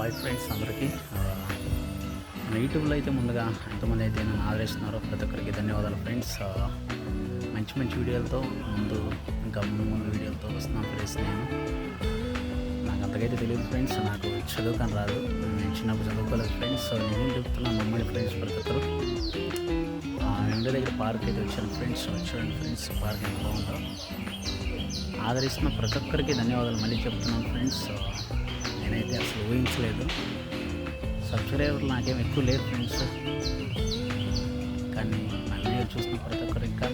Hi friends అందరికీ మన యూట్యూబ్లో అయితే ముందుగా ఎంతమంది అయితే నన్ను ఆదరిస్తున్నారో ప్రతి ఒక్కరికి ధన్యవాదాలు ఫ్రెండ్స్. మంచి మంచి వీడియోలతో ఇంకా ముందు వీడియోలతో వస్తున్నాను ఫ్రెండ్స్. నాకు అంతకైతే తెలియదు ఫ్రెండ్స్, నాకు చదువుకొని రాదు, నేను చిన్నప్పుడు చదువుకోలేదు ఫ్రెండ్స్. నేను చెప్తున్నాను నమ్మని ఫ్రెండ్స్ ప్రతి ఒక్కరు. ఇంటి దగ్గర పార్క్ అయితే వచ్చాను ఫ్రెండ్స్. చూడండి ఫ్రెండ్స్, పార్క్ ఎంత బాగుందో. ఆదరిస్తున్న ప్రతి ఒక్కరికి ధన్యవాదాలు మళ్ళీ చెప్తున్నాను ఫ్రెండ్స్. నేనైతే అసలు ఊహించలేదు. సబ్స్క్రైబర్లు నాకేం ఎక్కువ లేదు ఫ్రెండ్స్, కానీ నా వీడియో చూసిన ప్రతి ఒక్కరు ఇంకా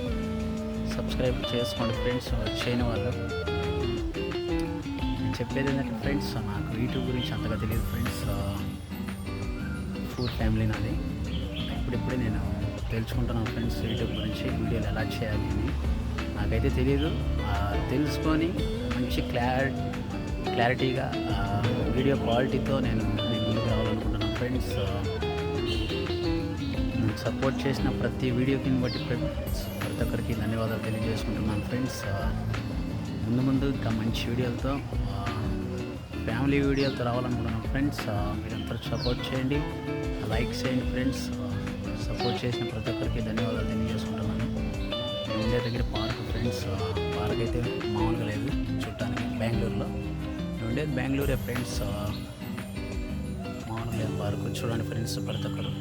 సబ్స్క్రైబ్ చేసుకోండి ఫ్రెండ్స్. చేయని వాళ్ళు నేను చెప్పేది ఏంటంటే ఫ్రెండ్స్, నాకు యూట్యూబ్ గురించి అంతగా తెలియదు ఫ్రెండ్స్. ఫుడ్ ఫ్యామిలీ నాది. ఇప్పుడిప్పుడే నేను తెలుసుకుంటున్నాను ఫ్రెండ్స్ యూట్యూబ్ గురించి, వీడియోలు ఎలా చేయాలి అని నాకైతే తెలియదు. తెలుసుకొని మంచి క్లారిటీగా వీడియో క్వాలిటీతో నేను ముందుకు రావాలనుకుంటున్నాను ఫ్రెండ్స్. నేను సపోర్ట్ చేసిన ప్రతి వీడియోకి బట్టి ప్రతి ఒక్కరికి ధన్యవాదాలు తెలియజేసుకుంటున్నాను ఫ్రెండ్స్. ముందు ఇంకా మంచి వీడియోలతో ఫ్యామిలీ వీడియోలతో రావాలనుకుంటున్నాను ఫ్రెండ్స్. మీరంతా సపోర్ట్ చేయండి, లైక్ చేయండి ఫ్రెండ్స్. సపోర్ట్ చేసిన ప్రతి ఒక్కరికి ధన్యవాదాలు తెలియజేసుకుంటున్నాను. మేము ఉండే దగ్గర పార్క్ ఫ్రెండ్స్, పార్క్ అయితే మామూలుగా లేదు చూడటానికి. బెంగళూరులో ఉండేది బెంగళూరే ఫ్రెండ్స్, మామూలుగా లేదు పార్క్. చూడండి ఫ్రెండ్స్ ప్రతి ఒక్కరు.